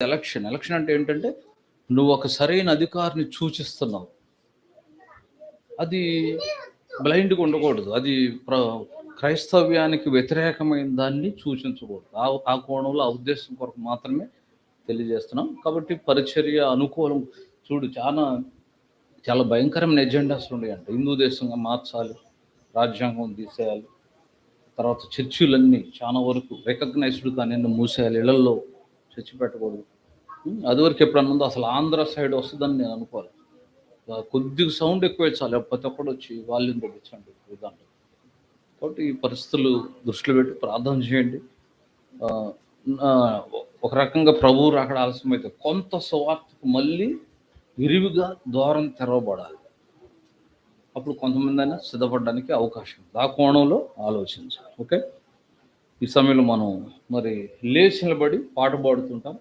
Election అంటే ఏంటంటే నువ్వు ఒక సరైన అధికారిని సూచిస్తున్నావు. అది బ్లైండ్గా ఉండకూడదు. అది క్రైస్తవ్యానికి వ్యతిరేకమైన దాన్ని సూచించకూడదు. ఆ కోణంలో ఆ ఉద్దేశం కొరకు మాత్రమే తెలియజేస్తున్నాం. కాబట్టి పరిచర్య అనుకూలం చూడు, చాలా భయంకరమైన ఎజెండాస్ ఉన్నాయంట. హిందూ దేశంగా మార్చాలి, రాజ్యాంగం తీసేయాలి, తర్వాత చర్చిలన్నీ చాలా వరకు రికగ్నైజ్డ్ కానీ మూసేయాలి, ఇళ్లలో చర్చి పెట్టకూడదు. అదివరకు ఎప్పుడన్నా ఉందో అసలు ఆంధ్ర సైడ్ వస్తుందని నేను అనుకోవాలి. కొద్దిగా సౌండ్ ఎక్కువ చాలు, ప్రతి ఒక్కడు వచ్చి వాల్యూమ్ తగ్గించండి దాంట్లో. కాబట్టి ఈ పరిస్థితులు దృష్టిలో పెట్టి ప్రార్థన చేయండి. ఒక రకంగా ప్రభువు రాకడ ఆలస్యమైతే కొంత సువార్తకు మళ్ళీ విరివిగా ద్వారం తెరవబడాలి. అప్పుడు కొంతమంది అయినా సిద్ధపడడానికి అవకాశం ఉంది. ఆ కోణంలో ఆలోచించాలి. ఓకే, ఈ సమయంలో మనం మరి లేచి నిలబడి పాట పాడుతుంటాం.